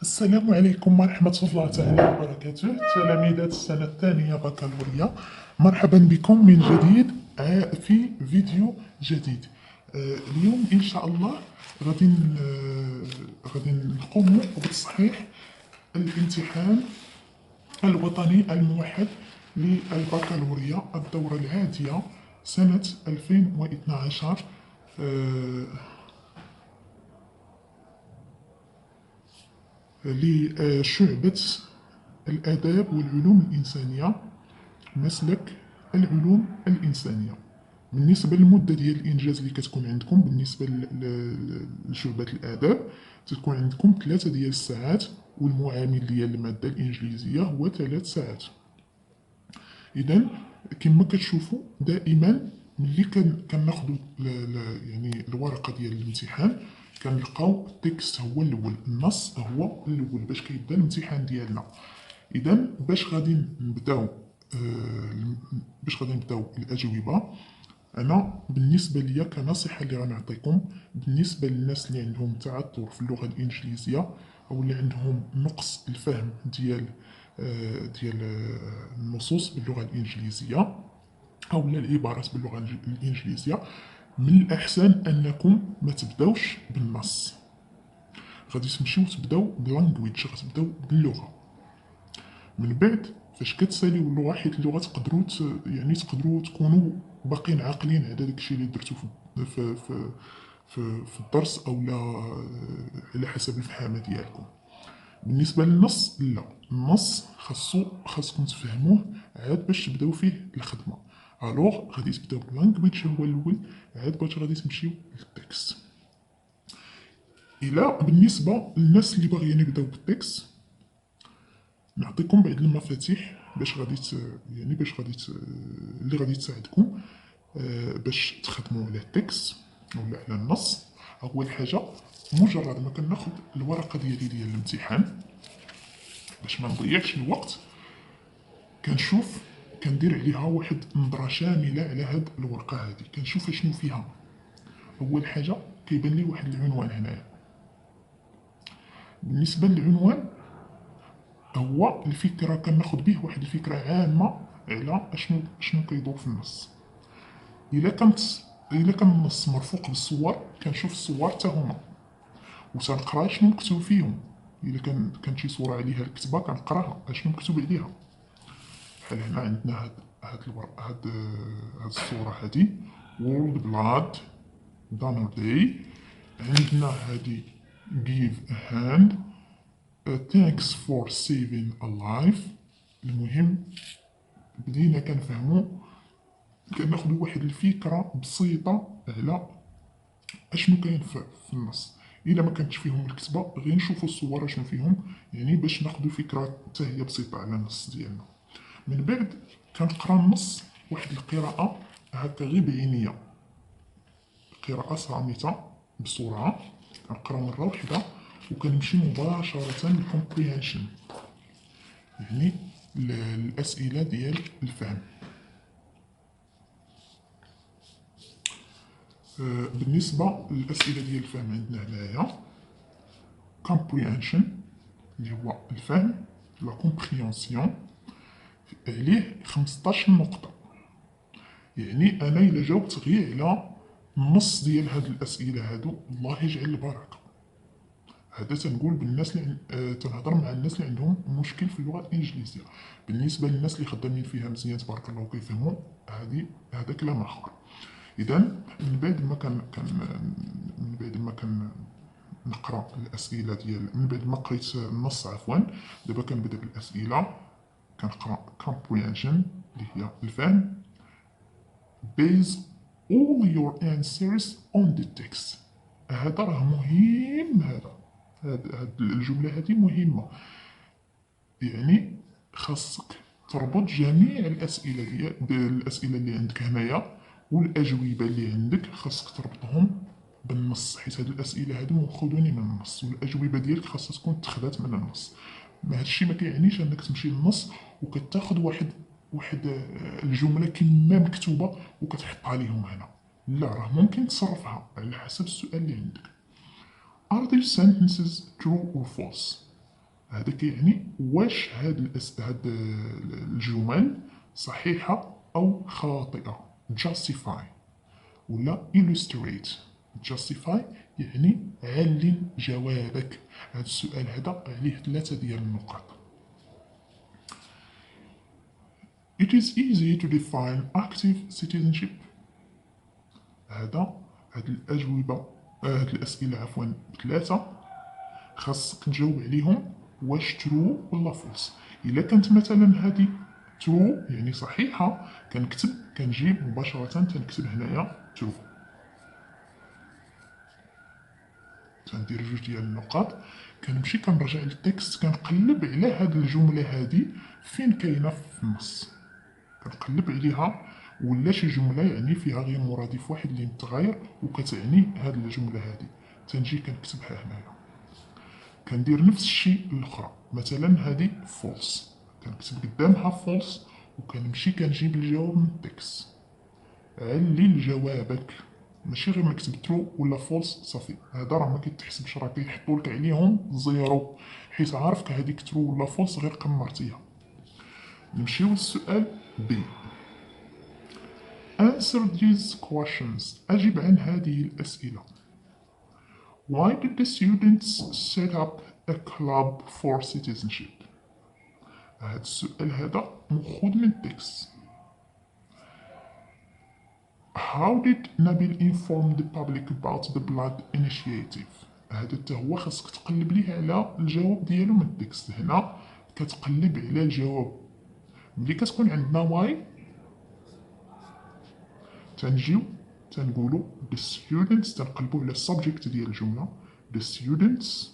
السلام عليكم ورحمة الله تعالى وبركاته. تلاميذ السنة الثانية بكالوريا، مرحبا بكم من جديد في فيديو جديد. اليوم إن شاء الله غادي نقوم بتصحيح الامتحان الوطني الموحد للبكالوريا الدورة العادية سنة 2012 لشعبة الآداب والعلوم الإنسانية، مسلك العلوم الإنسانية. بالنسبة للمدة ديال الإنجاز اللي كتكون عندكم بالنسبة لشعبة الآداب، تكون عندكم 3 ديال الساعات، والمعامل ديال المادة الإنجليزية هو 3 ساعات. إذا كما كتشوفوا دائما ملي كناخدو يعني الورقة ديال الامتحان كنلقاو التكست هو الأول، النص هو الأول باش كيبدا الامتحان ديالنا. إذا باش غادي نبداو الأجوبة. أنا بالنسبة ليا كنصيحة اللي غنعطيكم بالنسبة للناس اللي عندهم تعثر في اللغة الإنجليزية أو اللي عندهم نقص الفهم ديال النصوص باللغة الإنجليزية أو العبارات باللغة الإنجليزية، من الأحسن أنكم ما تبداوش بالنص، غادي تمشيو تبداو بلانجويج، غتبداو باللغة. من بعد فاش كتساليو اللغة، حيت اللغة تقدروا تكونوا باقيين عاقلين على داكشي اللي درتو في الدرس أو لا على حسب الفهامة ديالكم. بالنسبة للنص لا، النص خاصكم تفهموه عاد باش تبداو فيه الخدمة. الوغ غادي تبداو باللانجويج هو الأول، عاد باش غادي تمشيو للتكست. إلا بالنسبة للناس اللي باغيين يبداو بالتكست، نعطيكم بعض المفاتيح باش غادي اللي غادي تساعدكم باش تخدموا على التكست ولا على النص. أول حاجة، مجرد ما كناخد الورقة ديال الامتحان باش ما نضيعش الوقت، كندير عليها واحد نظرة شاملة على هاد الورقة هادي، كنشوف شنو فيها. أول حاجة كيبان لي واحد العنوان هنايا. بالنسبة للعنوان هو الفكرة، كناخد به واحد الفكرة عامة على شنو كيدور في النص. إلا كان النص مرفوق بالصور، كنشوف الصور حتى هما وتنقرا شنو مكتوب فيهم. إلا كانت شي صورة عليها الكتبة كنقراها شنو مكتوب عليها. بحال هنا عندنا هاد الصورة هادي World Blood Donor Day. عندنا هادي Give a hand Thanks for saving a life. المهم بدينا كناخدو واحد الفكرة بسيطة على اشنو كاين في النص. الا ما كانتش فيهم الكتبه غير نشوفوا الصور اشنو فيهم، يعني باش ناخدو فكره حتى هي بسيطه على النص ديالنا. من بعد كنقرا النص واحد القراءه هكا غير بعينيا، قراءه صامته بسرعه، كنقرا مره واحده وكنمشي مباشره للكومبريهنشن، يعني الاسئله ديال الفهم. بالنسبه للاسئله ديال الفهم عندنا هنايا comprehension اللي هو الفهم، لا كومبريونسيون، عليه 15 نقطة. يعني أنا إلا جاوبت غير على النص ديال هاد الأسئلة هادو، الله يجعل البركة. هذا تنقول بالناس اللي تنهضر مع الناس اللي عندهم مشكل في اللغة الإنجليزية. بالنسبة للناس اللي خدامين فيها مزيان تبارك الله وكيفهموا، هذا كلام آخر. إذا من بعد ما كان نقرا الاسئله من بعد ما قريت النص عفوا، دابا كنبدا بالاسئله. كنقرا comprehension اللي هي الفهم. base all your answers on the text. هذا راه مهم، هاد الجمله هذه مهمه، يعني خاصك تربط جميع الاسئله اللي عندك هنايا والاجوبه اللي عندك، خاصك تربطهم بالنص، حيت هاد الاسئله هادو ماخذين من النص، والاجوبه ديالك خاصها تكون تخذات من النص. ما هادشي ما كيعنيش انك تمشي للنص وكتاخذ واحد الجمله كما مكتوبه وكتحطها ليهم هنا. لا، راه ممكن تصرفها على حسب السؤال اللي عندك. Are these sentences true or false؟ هذا كيعني واش هاد الجمل صحيحة أو خاطئة. justify ولا illustrate. justify يعني علل جوابك. هذا السؤال هذا عليه 3 ديال النقاط. It is easy to define active citizenship. هاد الأجوبة هاد الأسئلة عفوا ب3 خاصك تجاوب عليهم واش ترو ولا فولس. إلا كانت مثلا هادي ترو يعني صحيحة كنجيب مباشرة تنكتب هنايا ترو. تندير 2 ديال النقاط. كنمشي كنرجع للتكست كنقلب على هاد الجملة هادي فين كاينة في النص. كنقلب عليها ولا شي جملة يعني فيها غير مرادف واحد اللي متغير وكتعني هاد الجملة هادي تنجي كنكتبها هنايا. كندير نفس الشيء الاخرى. مثلا هادي فولس كنكتب قدامها فولس وكنمشي كنجيب الجواب من التكست. علل جوابك ماشي غير نكتب ترو ولا فولس صافي. هذا راه ما كيتحسبش راه كيحطوا لك عليهم زيرو حيت عارفك هذيك ترو ولا فولس غير قمرتيها. نمشيو للسؤال بي. Answer these questions. أجب عن هذه الأسئلة. Why did the students set up a club for citizenship? هذا السؤال هذا مأخوذ من التكست. How did Nabil inform the public about the blood initiative? هذا حتى هو خاصك تقلب ليه على الجواب ديالو من التكست. هنا كتقلب على الجواب. ملي كتكون عندنا واي تنجيو تنقولو the students تنقلبو على السبجيكت ديال الجملة. the students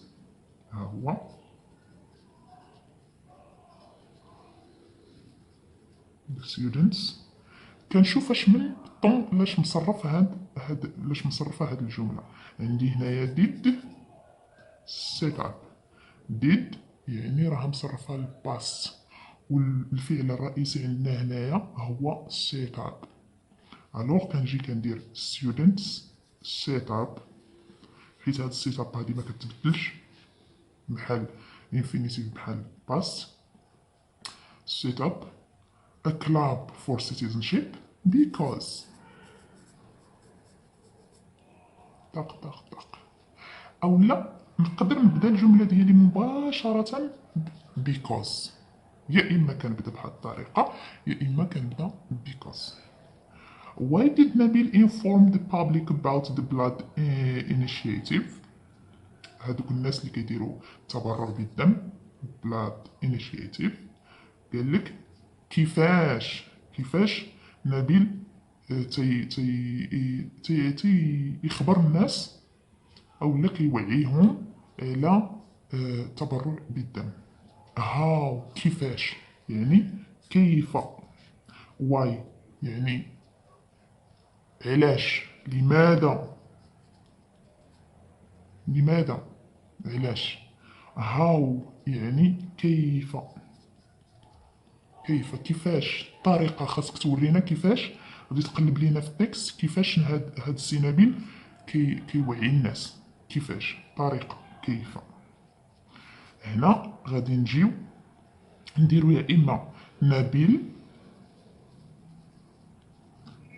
ها هو the students. كنشوف اش من الطون لاش مصرف لاش مصرفه هاد الجملة. عندي هنايا did set up. did يعني راه مصرفها للباست والفعل الرئيسي عندنا هنايا هو set up. الوغ كنجي كندير students set up حيت هاد السيت اب هادي ما كتبدلش بحال infinitive بحال past. set up a club for citizenship because طق طق طق. او لا نقدر نبدا الجمله ديالي مباشره because. يا اما كنبدا بهاد الطريقه يا اما كنبدا because. Why did Nabil inform the public about the blood initiative? هادوك الناس اللي كيديروا التبرع بالدم blood initiative. قال لك كيفاش نبيل تي يخبر الناس او لا كيوعيهم على التبرع بالدم. هاو كيفاش يعني كيف. واي يعني علاش لماذا علاش. هاو يعني كيفاش الطريقة خاصك تورينا كيفاش غادي تقلب لينا في التكست كيفاش هاد السي نبيل كيوعي الناس كيفاش طريقة كيف. هنا غادي نجيو نديرو يا اما نبيل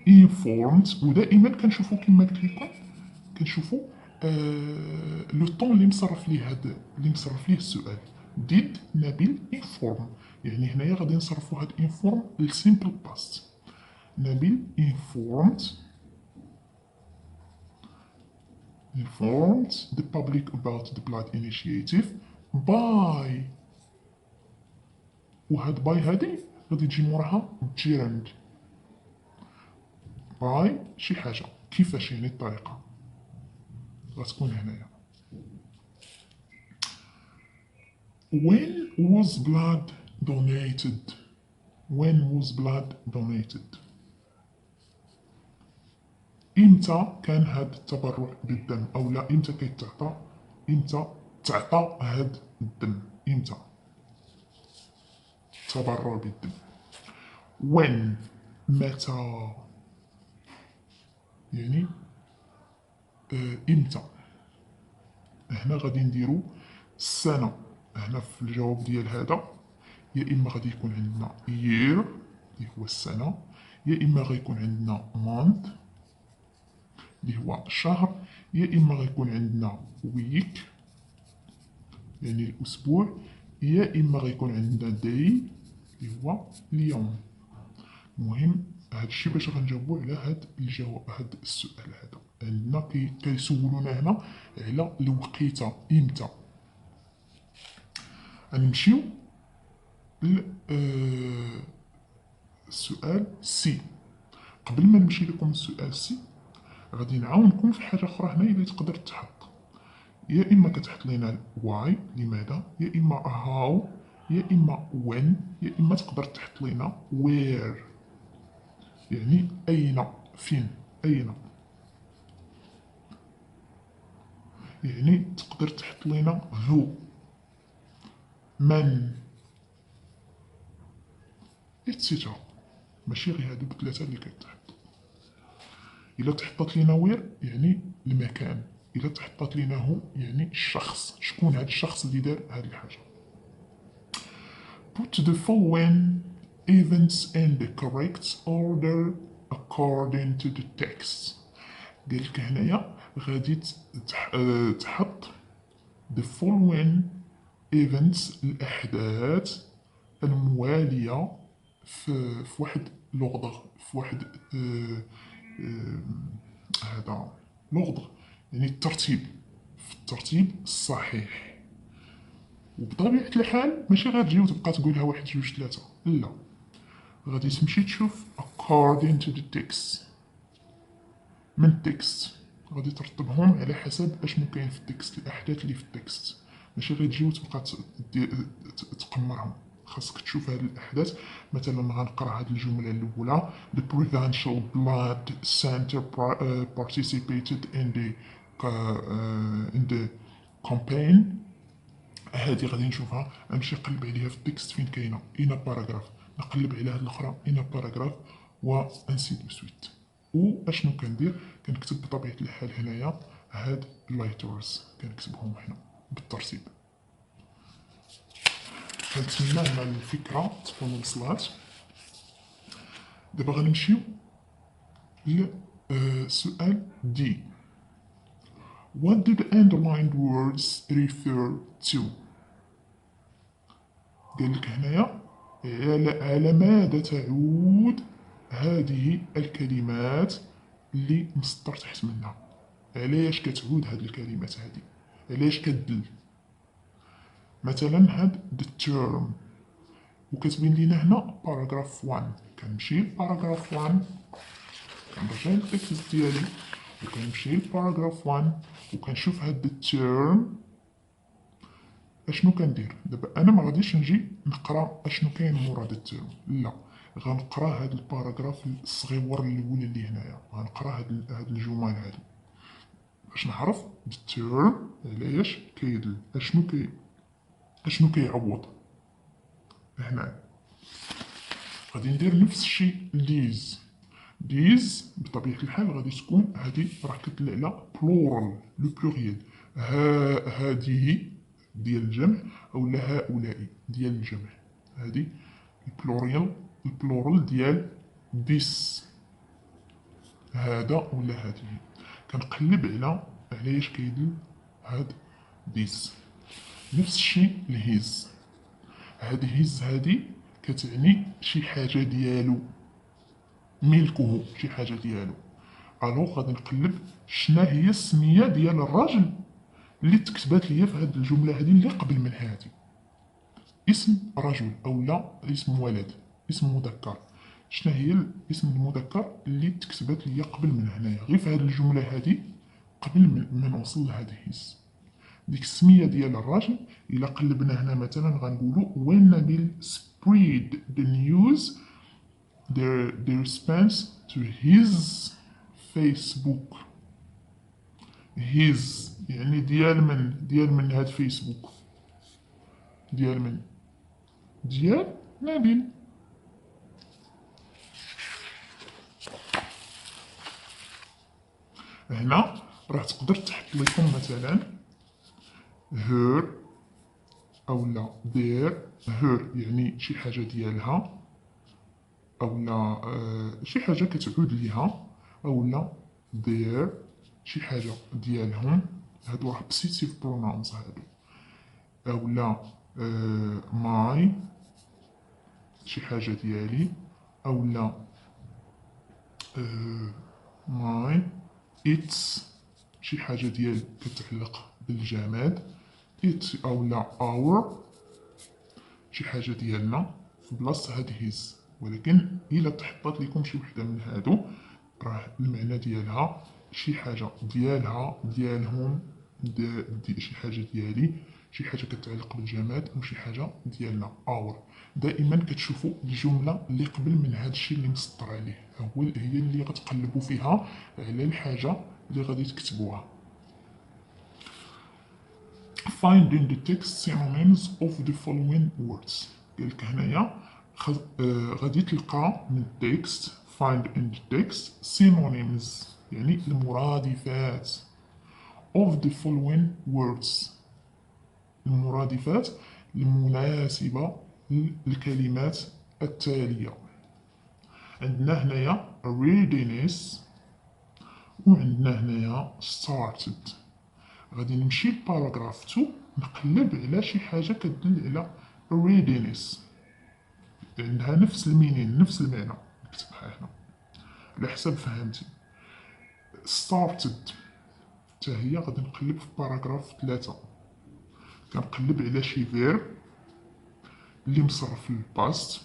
informed ودائما كنشوفو كما قلت لكم كنشوفو لو طون اللي مصرف ليه السؤال. did نبيل inform يعني هنايا غادي نصرفو هاد inform للسيمبل باست. نبيل informed the public about the blood initiative by وهاد باي هادي غادي تجي موراها gerund. باي شي حاجة كيفاش يعني الطريقة غتكون هنايا. When was blood donated? When was blood donated? إمتى كان هاد التبرع بالدم أو لا إمتى كيتعطى إمتى تعطى هاد الدم إمتى تبرع بالدم. when متى يعني إمتى. هنا غادي نديرو السنة هنا في الجواب ديال هذا يا اما غادي يكون عندنا year اللي هو السنه، يا اما غيكون عندنا month اللي هو الشهر، يا اما غيكون عندنا week يعني الاسبوع، يا اما غيكون عندنا day اللي هو اليوم. المهم هادشي باش غنجاوبو على هاد السؤال هذا. عندنا كيسولونا هنا على الوقيته امتى. غنمشيو للسؤال سي. قبل ما نمشي لكم السؤال سي غادي نعاونكم في حاجه اخرى هنا اللي تقدر تحط، يا اما كتحط لينا واي لماذا، يا اما هاو، يا اما وين، يا اما تقدر تحط لينا وير يعني اين، فين، اين. يعني تقدر تحط لينا ذو، من، اتسيترا. ماشي غير هادو بثلاثه اللي كتحط. الا تحطات لينا وير يعني المكان، الا تحطات لينا هو يعني الشخص، شكون هاد الشخص اللي دار هاد الحاجه. Put the following events in the correct order according to the text. قالك هنايا غادي تحط the following events الأحداث الموالية في واحد لوغدر، في واحد هذا لوغدر يعني الترتيب، في الترتيب الصحيح. وبطبيعة الحال ماشي غير تجي وتبقى تقولها واحد جوج ثلاثة، لا، غادي تمشي تشوف according to the text. من التكست غادي ترتبهم على حسب اشنو كاين في التكست، الاحداث اللي في التكست، ماشي غير تجي وتبقى تقمرهم. خاصك تشوف هاد الاحداث. مثلا غنقرا هاد الجمله الاولى the provincial blood center participated in the campaign. هادي غادي نشوفها، نمشي نقلب عليها في التكست فين كاينه ان باراغراف، نقلب على هاد الاخرى ان باراغراف و انسي دو سويت. واشنو كندير، كنكتب بطبيعه الحال هنايا هاد اللايترز كنكتبهم هنا بالترتيب. كنتمنى هنا الفكره تكون وصلات. دابا غنمشيو لسؤال دي. What do the underlined words refer to؟ قالك هنايا على ماذا تعود هذه الكلمات اللي مسطر تحت منها، علاش كتعود هاد الكلمات هادي، علاش كدل. مثلا هاد the term وكتبين لينا هنا باراغراف 1. كنمشي لباراغراف 1، كنرجع للتكست ديالي وكنمشي لباراغراف 1 وكنشوف هاد the term. اشنو كندير دابا؟ انا ما غاديش نجي نقرا اشنو كاين مورا هاد التيرم، لا، غنقرا هاد الباراغراف الصغيور الاول اللي هنايا، غنقرا هاد الجمل هادي باش نعرف التيرم علاش كيدل، اشنو كيعوض. هنا غادي ندير نفس الشيء ديز بطبيعه الحال غادي تكون هادي راه كتدل على بلورال لو بلوريال، هذه ديال الجمع اولا هؤلاء ديال الجمع، هذه البلورال ديال ديس، هذا ولا هذه. كنقلب على علاش كيدل هاد ديس. نفس الشيء الهيز، هذه كتعني شي حاجه ديالو، ملكه، شي حاجه ديالو. الوغ غادي نقلب شنا هي السميه ديال الراجل اللي تكتبات ليا في هاد الجمله هادي اللي قبل من هادي، اسم رجل او لا اسم ولد، اسم مذكر. شنا هي الاسم المذكر اللي تكتبات ليا قبل من هنايا غير في هاد الجمله هادي قبل ما نوصل لهاد هيز. ديك السميه ديال الراجل الا قلبنا هنا مثلا غنقولوا when Nabil spread the news their response to his Facebook. his يعني ديال من هاد فيسبوك، ديال من، ديال نبيل. هنا راه تقدر تحط لكم مثلا her أولا their. her يعني شي حاجة ديالها، أولا شي حاجة كتعود ليها، أولا their شي حاجة ديالهم، هادو راه possessive pronouns هادو، أولا my شي حاجة ديالي، أولا my it's شي حاجة ديال كتعلق بالجماد، it أولا our شي حاجة ديالنا في بلاصة هاد his. ولكن إلا تحطات لكم شي وحدة من هادو راه المعنى ديالها شي حاجة ديالها، ديالهم، شي حاجة ديالي، شي حاجة كتعلق بالجماد، أو شي حاجة ديالنا our. دائما كتشوفوا الجملة اللي قبل من هاد الشيء اللي مسطر عليه هي اللي غتقلبوا فيها على الحاجة اللي غادي تكتبوها. Find in the text synonyms of the following words. قالك هنايا غادي تلقى من التكست find in the text synonyms يعني المرادفات of the following words، المرادفات المناسبة للكلمات التالية. عندنا هنايا readiness وعندنا هنايا started. غادي نمشي لباراغراف 2 نقلب على شي حاجة كتدل على readiness، عندها نفس المينين نفس المعنى، نكتبها هنا على حسب فهمتي. started حتى هي غادي نقلب في باراغراف 3، كنقلب على شي فيرب اللي مصرف للباست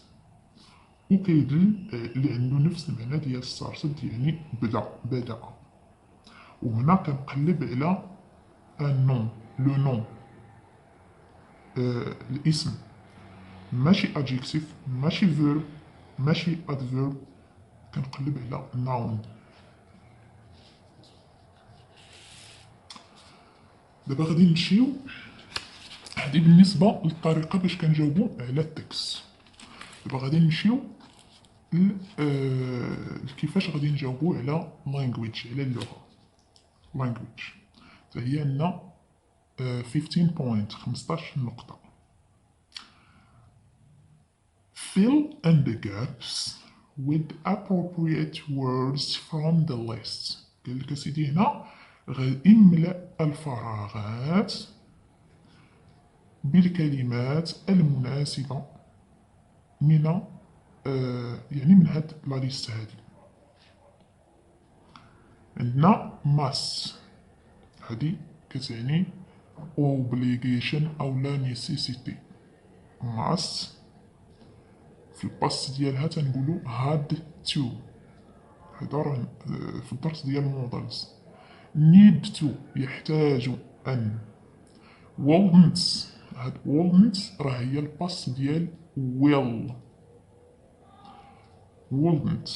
وكيدل اللي عنده نفس المعنى ديال started يعني بدأ. وهنا كنقلب على النون، لو نون، الاسم، ماشي adjective ماشي verb ماشي adverb، كنقلب على noun. دابا غادي نمشيو، هادي بالنسبة للطريقة باش كنجاوبو على التكست. دابا غادي نمشيو كيفاش غادي نجاوبو على language، على اللغة. language حتى هي عندنا 15 بوينت، 15 نقطة. Fill in the gaps with appropriate words from the list. قال لك اسيدي هنا املأ الفراغات بالكلمات المناسبة من يعني من هاد لا ليست هادي. عندنا must هادي كتعني obligation أو لا necessity. must في الباست ديالها تنقولو had to، هذا راه في الدرس ديال المودلز. need to يحتاج أن. wouldn't هاد wouldn't راه هي الباست ديال will. wouldn't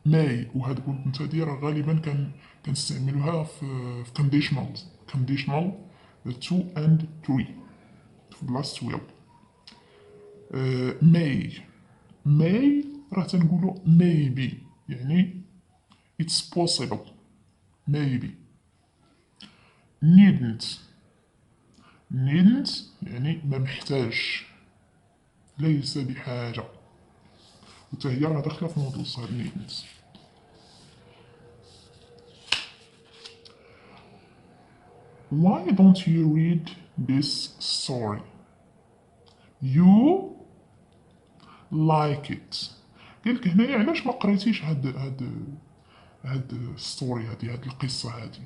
may وهاد wouldn't هادي راه غالبا كنستعملوها في conditional 2 and 3 في بلاصة will. may راه تنقولو maybe يعني it's possible maybe. needn't يعني ما محتاج، ليس بحاجة، وتا هي راه داخلة في موضوع صهاد needn't. why don't you read this story? you like it. قالك هنايا علاش ما قريتيش هاد الستوري هادي، هاد القصة هادي.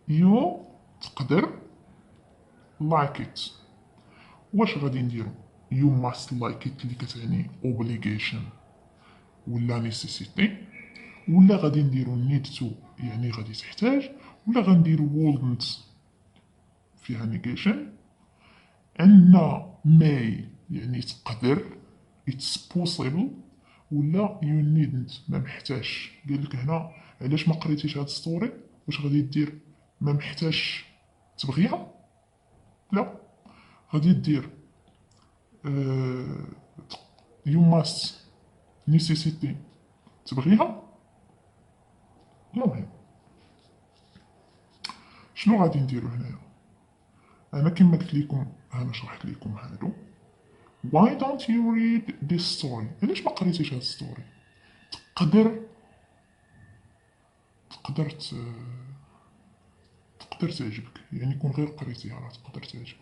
you تقدر like it، واش غادي نديرو you must like it اللي كتعني obligation ولا necessity، ولا غادي نديرو need to يعني غادي تحتاج، ولا غنديرو wouldn't فيها negation. عندنا may يعني تقدر it's possible، ولا you needn't ما محتاج. قالك هنا علاش ما قريتيش هاد ستوري، واش غادي دير ما محتاج تبغيها، لا غادي دير you must necessity تبغيها. المهم شنو غادي نديرو هنايا، انا كما قلت لكم، انا شرحت لكم هادو. why don't you read this story؟ علاش ما قريتيش هاد ستوري؟ تقدر تقدر تعجبك، يعني كون غير قريتيها راه تقدر تعجبك.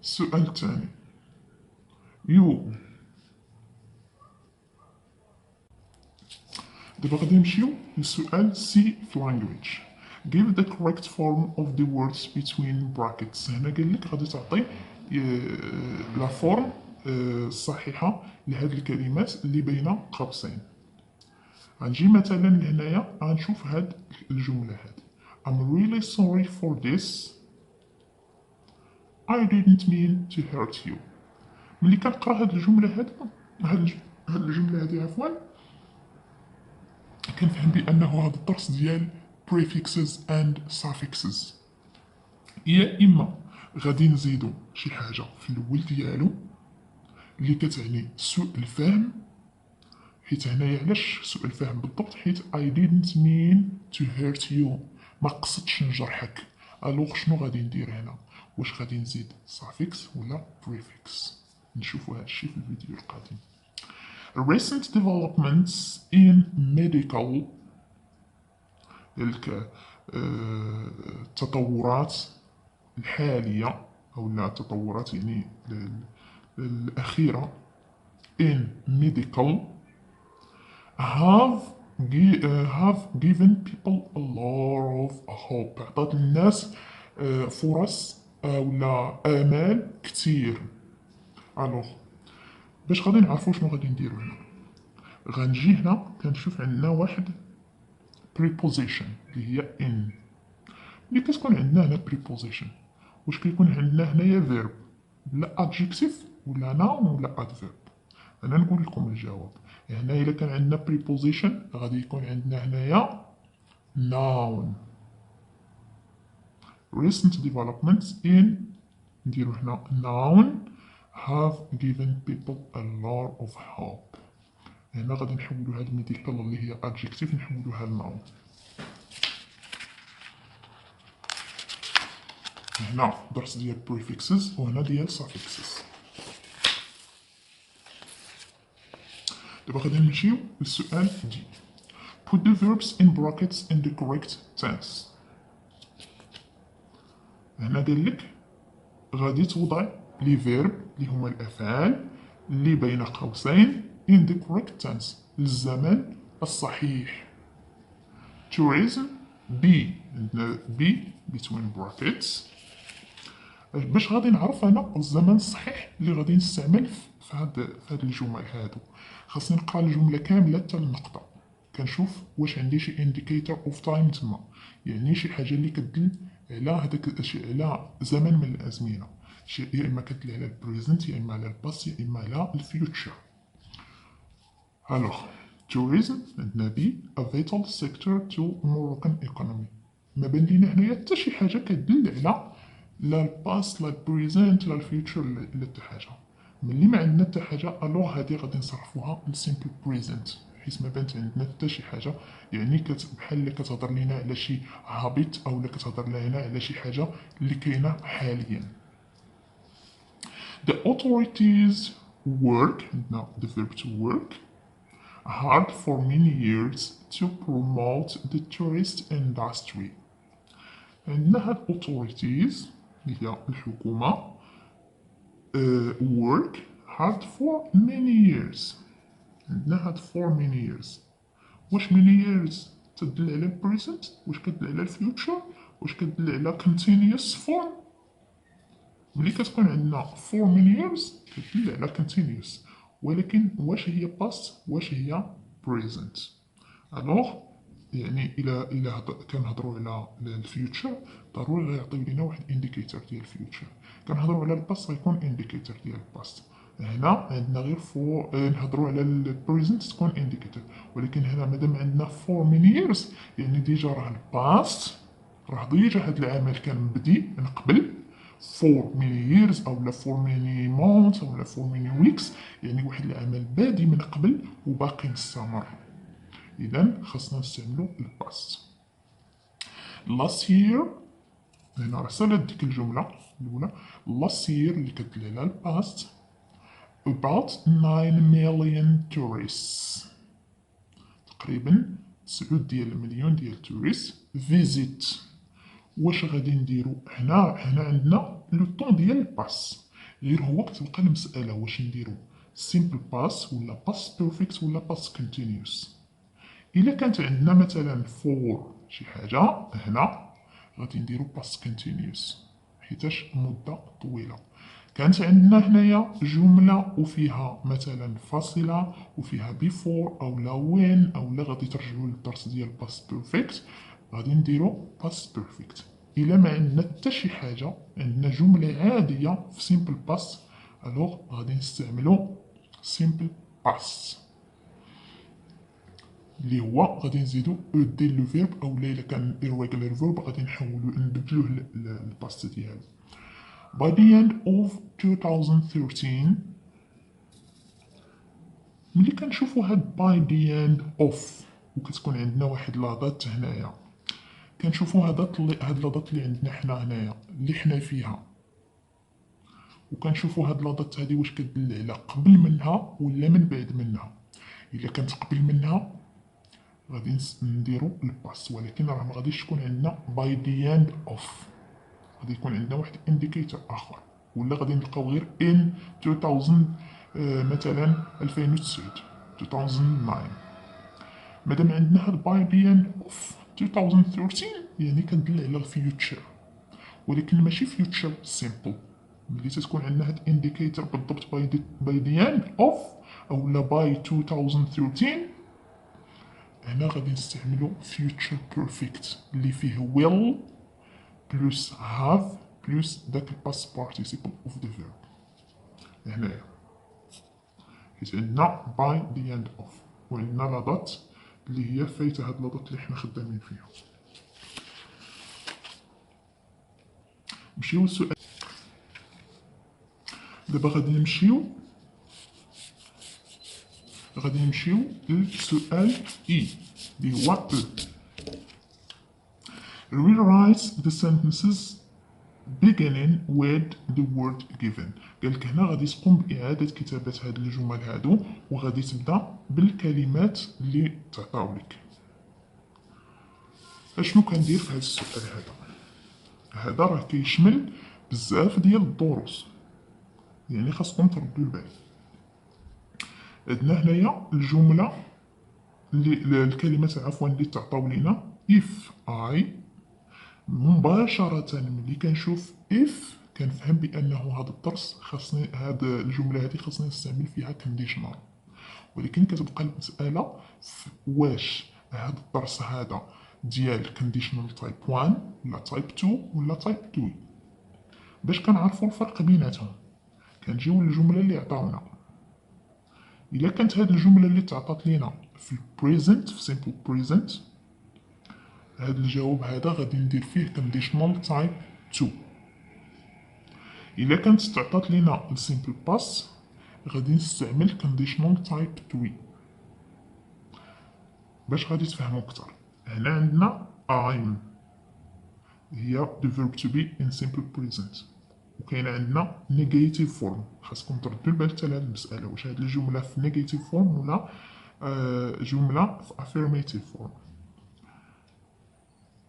السؤال الثاني، يو دابا غادي نمشيو للسؤال سي في language. give the correct form of the words between brackets. هنا قال لك غادي تعطي لا فورم الصحيحه لهاد الكلمات اللي بين قوسين. غنجي مثلا لهنايا غنشوف هاد الجمله هادي I'm really sorry for this. I didn't mean to hurt you. ملي كنقرا هاد الجمله هادي، هاد الجمله هادي عفوا، كنفهم بانه هذا الدرس ديال prefixes and suffixes. يا اما غادي نزيدو شي حاجه في الاول ديالو اللي كتعني سوء الفهم، حيت هنايا علاش سوء الفهم بالضبط؟ حيت I didn't mean to hurt you، ما قصدتش نجرحك. الوغ شنو غادي ندير هنا؟ واش غادي نزيد suffix ولا prefix؟ نشوفو هادشي في الفيديو القادم. recent developments in medical، التطورات الحالية أو لا التطورات يعني الأخيرة in medical have given people a lot of hope. عطات الناس فرص ولا آمال كتير. الوغ باش غادي نعرفو شنو غادي نديرو هنا، غنجي هنا كنشوف عندنا واحد preposition اللي هي in. ملي كتكون عندنا هنا preposition، واش كيكون عندنا هنايا verb لا adjective ولا noun ولا adverb؟ انا نقول لكم الجواب. هنا الا كان عندنا preposition غادي يكون عندنا هنايا noun. recent developments in، نديرو هنا noun have given people a lot of hope. هنا غادي نحولو هاد medical اللي هي adjective نحولوها لnoun. هنا درس ديال prefixes وهنا ديال suffixes. دابا غادي نمشيو للسؤال دي put the verbs in brackets in the correct tense. هنا قال لك غادي توضع لي فيرب اللي هما الافعال اللي بين قوسين in the correct tense للزمن الصحيح. tourism be، عندنا be between brackets. باش غادي نعرف انا الزمن الصحيح اللي غادي نستعمل في هاد الجمل هادو، خاصني نقرا الجمله كامله حتى النقطه، كنشوف واش عندي شي indicator of time تما، يعني شي حاجه اللي كتدل على هذاك على زمن من الازمنه، يا اما كتدل على البريزنت يا اما على الباست يا اما على الفيوتشر. الوغ tourism عندنا بي a vital sector to Moroccan economy. ما بان لينا هنايا حتى شي حاجه كتدل على لا الباست لا البريزنت لا الفيوتشر لا حتى حاجه. ملي ما عندنا حتى حاجه الوغ هادي غادي نصرفوها للسيمبل بريزنت، حيت ما بانت عندنا حتى شي حاجه، يعني بحال اللي كتهضر لينا على شي هابيت او لا كتهضر لينا على شي حاجه اللي كاينه حاليا. The authorities work، عندنا the verb to work hard for many years to promote the tourist industry. عندنا هاد authorities اللي هي الحكومة work hard for many years. عندنا هاد for many years، واش many years تدل على present، واش كتدل على future، واش كتدل على continuous form؟ ملي كتكون عندنا for many years كتدل على continuous، ولكن واش هي past واش هي present؟ الوغ يعني الى كنهضروا على الفيوتشر ضروري غيعطيو لينا واحد انديكيتور ديال الفيوتشر، كنهضروا على الباست غيكون انديكيتور ديال الباست. هنا عندنا غير نهضروا على البريزنت تكون انديكيتور، ولكن هنا مادام عندنا فور ميني ييرز يعني ديجا راه الباست، راه ديجا هاد العمل كان مبدي من قبل فور ميني ييرز او لا فور ميني مونث او لا فور ميني ويكس، يعني واحد العمل بادي من قبل وباقي مستمر، إذا خاصنا نستعملو الباست. last year هنا راه سالت ديك الجملة الأولى last year اللي كدل على past about 9 million tourists تقريبا 9 ديال المليون ديال tourists visit. واش غادي نديرو هنا عندنا لو طون ديال الباس غير هو كتبقى المسألة واش نديرو simple past ولا past perfect ولا past continuous. إلا كانت عندنا مثلا for شي حاجة هنا غادي نديرو past continuous حيتاش مدة طويلة. كانت عندنا هنايا جملة وفيها مثلا فاصلة وفيها before أو لا when أو لا غادي ترجعو للدرس ديال past perfect غادي نديرو past perfect. إلا ما عندنا حتى شي حاجة عندنا جملة عادية في simple past ألوغ غادي نستعملو simple past اللي هو غادي نزيدو او ديال لو فيرب او الا كان irregular verb غادي نحولو نبدلوه للباست ديالو. By the end of 2013 ملي كنشوفو هاد by the end of وكتكون عندنا واحد لاضات هنايا كنشوفو هاد لاضات اللي عندنا حنا هنايا اللي حنا فيها وكنشوفو هاد لاضات هادي واش كدل على قبل منها ولا من بعد منها. الا كانت قبل منها غادي نديرو الباس ولكن راه ما غاديش تكون عندنا باي دي اند اوف غادي يكون عندنا واحد انديكيتور اخر ولا غادي نلقاو غير ان 2000 مثلا 2009 2009. مادام عندنا هاد باي دي اند اوف 2013 يعني كندل على الفيوتشر ولكن ماشي فيوتشر سيمبل. ملي تتكون عندنا هاد انديكيتور بالضبط باي دي اند اوف او لا باي 2013 هنا غادي نستعملو future perfect اللي فيه will plus have plus داك past participle of the verb هنايا حيت عندنا by the end of وعندنا لا دات اللي هي فايته هاد لا دات اللي حنا خدامين فيها. نمشيو للسؤال دابا غادي نمشيو للسؤال اي اللي هو rewrite the sentences beginning with the word given. قالك هنا غادي تقوم بإعادة كتابة هاد الجمل هادو وغادي تبدا بالكلمات اللي تعطاو لك. اشنو كندير في هاد السؤال هذا راه كيشمل بزاف ديال الدروس يعني خاصكم تردوا البال. عندنا هنايا الجملة اللي الكلمات عفوا اللي تعطاو لينا if I مباشرة ملي كنشوف if كنفهم بأنه هذا الدرس خاصني هاد الجملة هادي خاصني نستعمل فيها conditional ولكن كتبقى المسألة واش هاد الدرس هذا ديال conditional type 1 ولا type 2 ولا type 2. باش كنعرفو الفرق بيناتهم كنجيو للجملة اللي عطاونا. إلا كانت هاد الجملة اللي تعطات لينا في present في simple present هاد الجواب هذا غادي ندير فيه conditional type 2. إلا كانت تعطات لينا simple past غادي نستعمل conditional type 3. باش غادي تفهمو أكتر هنا عندنا I'm هي the verb to be in simple present وكاين عندنا negative form. خاصكم تردوا البال حتى لهاد المسألة واش هاد الجملة في negative form ولا جملة في affirmative form.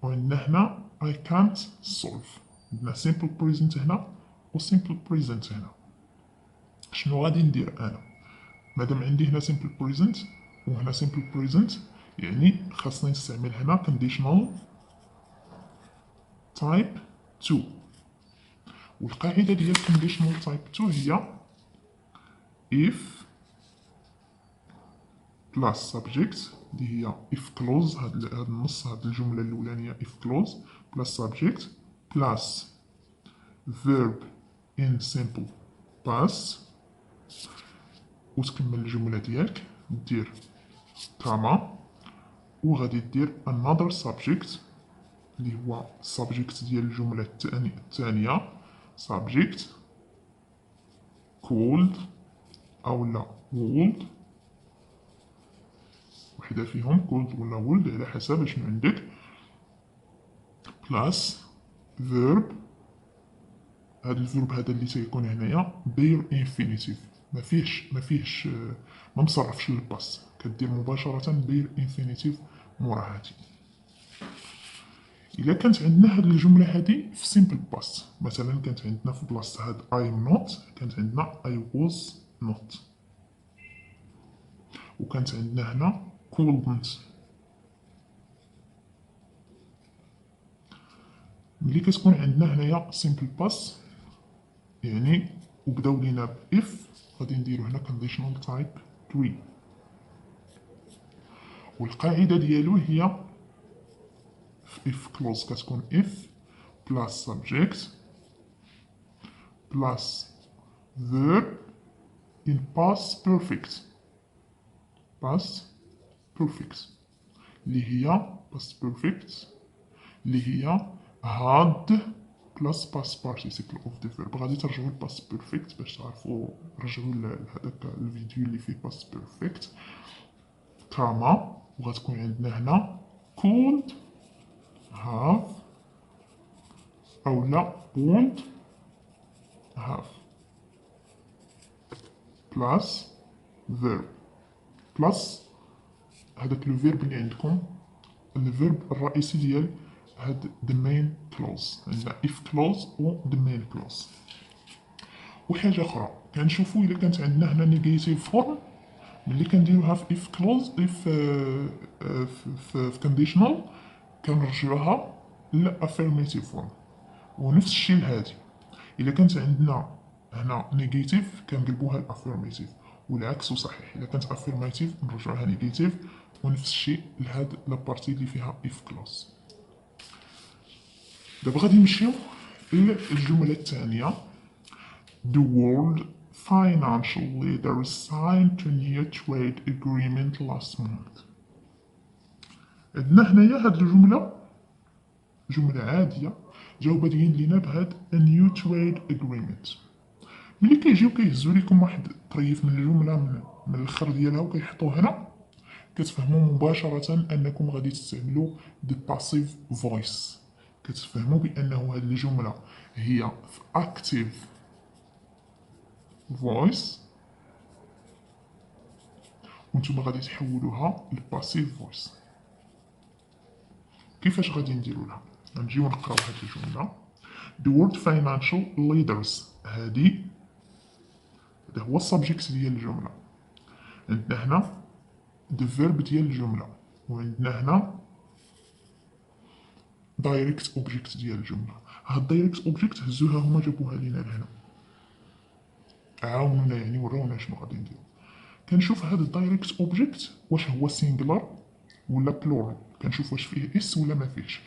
وعندنا هنا I can't solve عندنا simple present هنا و simple present هنا. شنو غادي ندير أنا مادام عندي هنا simple present وهنا simple present يعني خاصني نستعمل هنا conditional type 2 والقاعدة ديال conditional type 2 هي if plus subject اللي هي if clause هاد النص هاد الجملة الأولانية if clause plus subject plus verb in simple past وتكمل الجملة ديالك دير كما وغادي دير another subject اللي هو subject ديال الجملة الثانية subject called أو لا would وحدة فيهم called ولا would على حسب شنو عندك بلاس فيرب. هذا الفيرب هذا اللي تيكون هنايا بير انفينيتيف، ما فيهش ما مصرفش للباس، كدير مباشرة بير انفينيتيف مورا هادي. الا كانت عندنا هاد الجملة هادي في سيمبل باست، مثلا كانت عندنا في بلاصة هاد I am not كانت عندنا I was not، وكانت عندنا هنا couldn't. ملي كتكون عندنا هنايا سيمبل باست يعني وبداو لينا ب if، غادي نديرو هنا conditional type 3، والقاعدة ديالو هي في if clause كتكون if plus subject plus verb in past perfect. past perfect اللي هي past perfect اللي هي had plus past participle of the verb. غادي ترجعوا ل past perfect باش تعرفوا، رجعوا لهذاك الفيديو اللي فيه past perfect كما، وغتكون عندنا هنا could have أو لا would have plus verb plus هذاك لو فيرب اللي عندكم، الفيرب الرئيسي ديال هاد the main clause، عندنا if clause و the main clause. وحاجة أخرى كنشوفو إلا كانت عندنا هنا negative form، ملي كنديروها في if clause في conditional كنرجعوها ل affirmative form، ونفس الشيء لهادي. إلا كانت عندنا هنا نيجاتيف كنقلبوها لافيرماتيف، والعكس صحيح، إلا كانت افيرماتيف نرجعوها نيجاتيف، ونفس الشيء لهاد لابارتي اللي فيها اف كلاس. دابا غادي نمشيو للجملة الثانية. The world financial leaders signed a new trade agreement last month. عندنا هنايا هاد الجملة جملة عادية، جاو بادين لينا بهاد a new trade agreement. ملي كيجيو كيهزو ليكم واحد طريف من الجملة من الاخر ديالها وكيحطوه هنا، كتفهموا مباشرة انكم غادي تستعملوا the passive voice. كتفهموا بانه هاد الجملة هي في active voice، وانتم غادي تحولوها ل passive voice. كيفاش غادي نديرو لها؟ غنجيو نقراو هاد الجملة. The word financial leaders، هذا هو السبجيكت ديال الجملة. عندنا هنا the verb ديال الجملة، وعندنا هنا direct object ديال الجملة. هاد direct object هزوها هما جابوها لينا لهنا، عاونونا يعني وراونا شنو غادي نديرو. كنشوف هاد الدايركت اوبجيكت واش هو سينجلر ولا بلورال، كنشوف واش فيه اس ولا ما فيهش.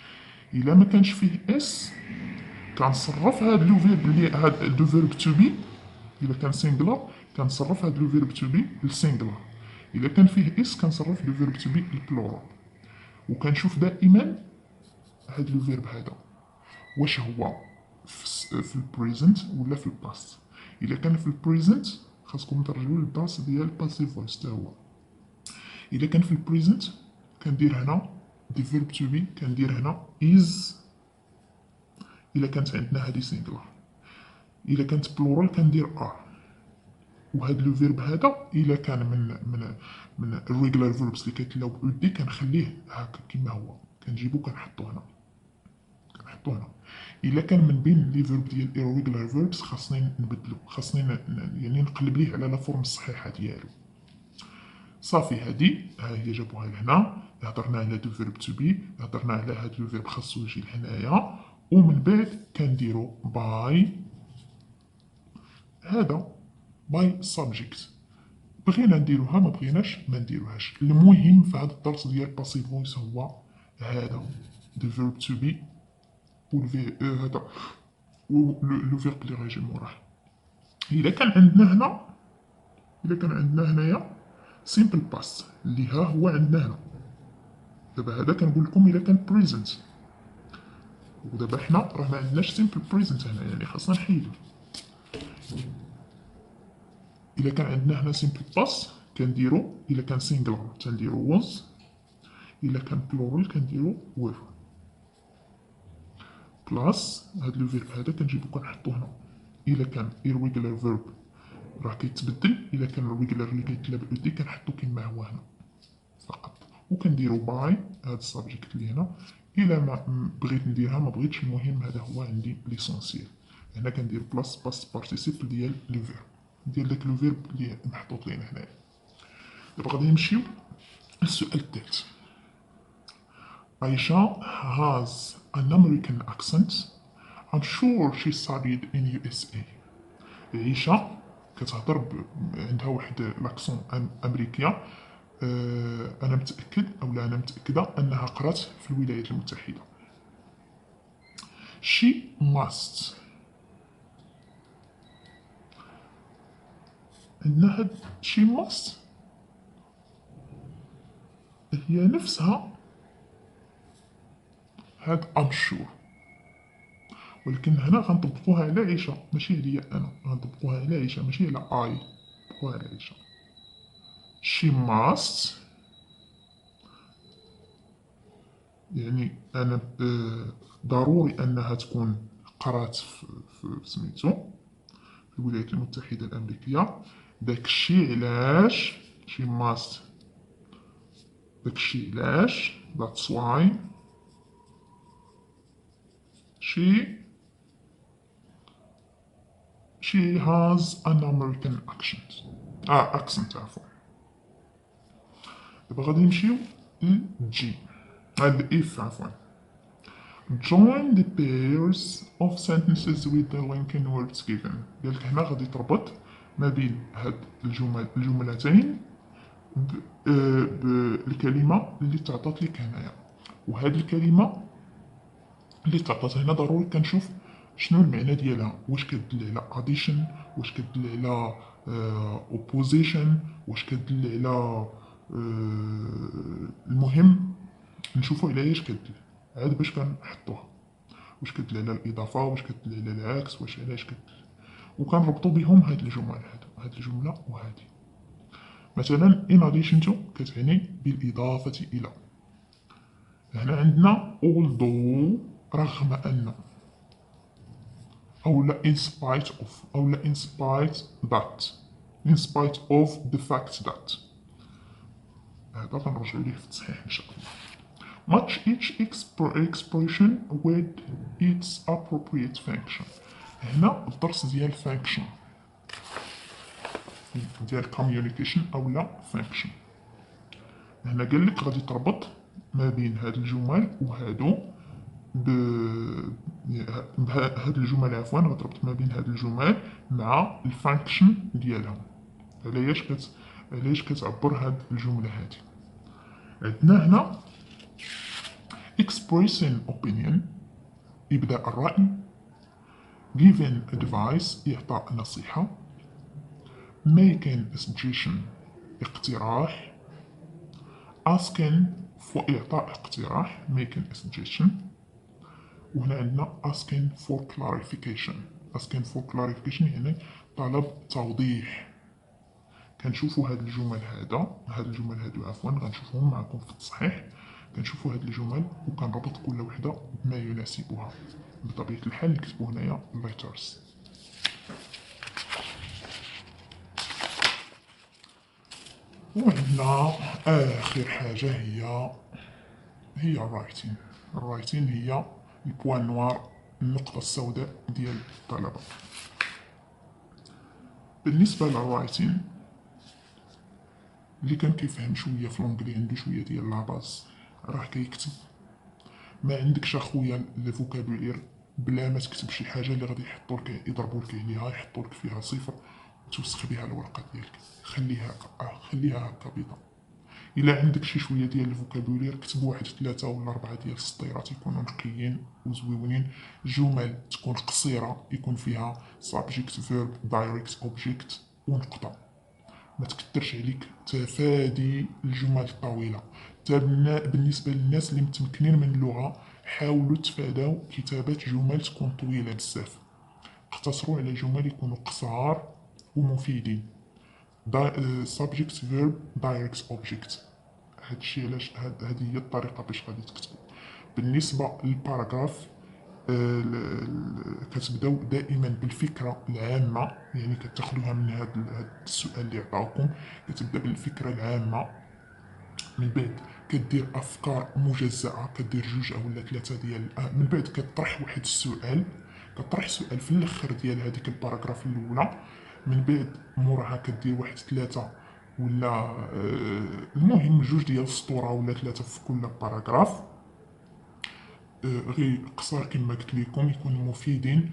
الا ما كانش فيه اس كنصرف هاد لو فيرب اللي هاد لو فيرب تو بي، الا كان سينجلر كنصرف هاد لو فيرب تو بي للسينجلر، الا كان فيه اس كنصرف لو فيرب تو بي للبلورال. وكنشوف دائما هاد لو فيرب هذا واش هو في البريزنت ولا في الباست. الا كان في البريزنت خاصكم ترجعوا للباس ديال باسيف فويس حتى هو. الا كان في البريزنت كندير هنا دي فيرب تو بي، كندير هنا is. الا كانت عندنا هادي سينجلر، الا كانت بلورال كندير ار. وهاد لو فيرب هذا الا كان من الريغولار فيربس اللي كيتلاو بو دي كنخليه هكا كيما هو، كنجيبو كنحطو هنا هنا. الا كان من بين لي فيرب ديال irregular verbs خاصني نبدلو، خاصني يعني نقلب ليه على لا فورم الصحيحه ديالو. صافي هادي ها هي جابوها لهنا. هضرنا على دو فيرب تو بي، هضرنا على هاد لو فيرب خاصو يجي لهنايا، ومن بعد كنديرو باي هذا باي سابجيكت. بغينا نديروها ما بغيناش ما نديروهاش. المهم في هذا الدرس ديال باسيف فويس هو هذا دو فيرب تو بي هذا لو فيرب اللي غيجي موراه. الا كان عندنا هنايا سيمبل باست اللي ها هو عندنا هنا. دابا هذا كنقول لكم الا كان بريزنت، ودابا حنا راه ما عندناش سيمبل بريزنت هنا، يعني خاصنا نحيدو. الا كان عندنا هنا سيمبل باست كنديرو، الا كان سينجلر تنديرو was، الا كان بلورال كنديرو were. بلاس هاد لو فيرب هذا كنجيبو كنحطو هنا. الا كان irregular verb راه كيتبدل، الا كان الريجولار اللي كيتلا بال دي كنحطو كيما هو هنا فقط، وكنديرو باي هاد السابجيكت اللي هنا. الا ما بغيت نديرها ما بغيتش، المهم هذا هو عندي ليسونسيال. هنا كندير بلاس باست بارتيسيبل ديال لو فيرب، ديال داك لو فيرب اللي محطوط لينا هنايا. دابا غادي نمشيو للسؤال الثالث. Aisha has an American accent. I'm sure she studied in USA. عيشة كتهضر عندها واحد لاكسون امريكيه. انا متاكد او لا انا متاكده انها قرات في الولايات المتحده. she must. عندنا هاد she must هي نفسها هاد I'm sure، ولكن هنا غنطبقوها على عيشة ماشي عليا انا، غنطبقوها على عيشة ماشي على اي، نطبقوها على عيشة. she must يعني انا ضروري انها تكون قرات في سميتو في الولايات المتحده الامريكيه. داكشي علاش she must، داكشي علاش that's why she has an American accent عفوا. دابا غادي نمشيو للجي الاف عفوا. Join the pairs of sentences with the linking words given. قالك هنا غادي تربط ما بين هاد الجملتين بالكلمة اللي تعطات لك هنايا. وهاد الكلمة اللي تعطات هنا ضروري كنشوف شنو المعنى ديالها، واش كتدل على addition، واش كتدل على opposition، واش كتدل على المهم نشوفو على ايش كتدل عاد باش كنحطوها، واش كتدل على الاضافه، واش كتدل على العكس، واش علاش كتدل، وكنربطو بهم هاد الجمل هاد الجمله وهادي. مثلا in addition to كتعني بالاضافه الى. هنا عندنا although رغم ان، او لا in spite of، او لا in spite that، in spite of the fact that. هذا غنرجعو ليه في التصحيح ان شاء الله. Match each expression with its appropriate function. هنا الدرس ديال function ديال communication او لا function. هنا قالك غادي تربط ما بين هاد الجمل وهادو هاد الجمل عفوا غتربط ما بين هاد الجمل مع الفانكشن ديالهم. علاش كتعبر هاد الجمله هادي. عندنا هنا expressing opinion إبداء الرأي، giving advice إعطاء نصيحة، making a suggestion اقتراح، asking for إعطاء اقتراح making a suggestion. وهنا عندنا asking for clarification. asking for clarification يعني طلب توضيح. كنشوفوا هاد الجمل هادو عفوا غنشوفوهم معكم في التصحيح. كنشوفوا هاد الجمل وكنربط كل وحده بما يناسبها. بطبيعه الحال نكتبوا هنايا letters. وعندنا اخر حاجه هي الرايتين. الرايتين هي البوان نوار، النقطه السوداء ديال الطلبه. بالنسبه للرايتين اللي كان كيفهم شويه في لونجلي عنده شويه ديال لاباز راه كيكتب. ما عندكش اخويا الفوكابولير بلا ما تكتب شي حاجه اللي غادي يحطوا لك يضربوا لك عليها، يحطوا لك فيها صفر وتوسخ بها الورقه ديالك. خليها هكا بيضاء. الا عندك شي شويه ديال الفوكابولير كتب واحد 3 ولا 4 ديال السطيرات يكونوا نقيين وزويونين. جمل تكون قصيره يكون فيها subject verb direct object ونقطه. ما تكثرش عليك تفادي الجمل الطويله. بالنسبه للناس اللي متمكنين من اللغه حاولوا تفاداو كتابه جمل تكون طويله بزاف. اقتصروا على جمل يكونوا قصار ومفيدين. subject verb direct object. هادشي علاش هذه هي الطريقه باش غادي تكتبوا. بالنسبه للباراغراف كتبداو دائما بالفكره العامه، يعني كتاخذوها من هذا السؤال اللي عطاوكم. كتبدا بالفكره العامه، من بعد كدير افكار مجزأة، كدير جوج او ولا ثلاثه ديال من بعد كطرح واحد السؤال، كطرح سؤال في الاخر ديال هذيك الباراغراف الاولى. من بعد موراها كدير واحد ثلاثه ولا المهم جوج ديال السطوره ولا ثلاثه في كل باراغراف، غير قصار كما قلت لكم، يكونوا مفيدين.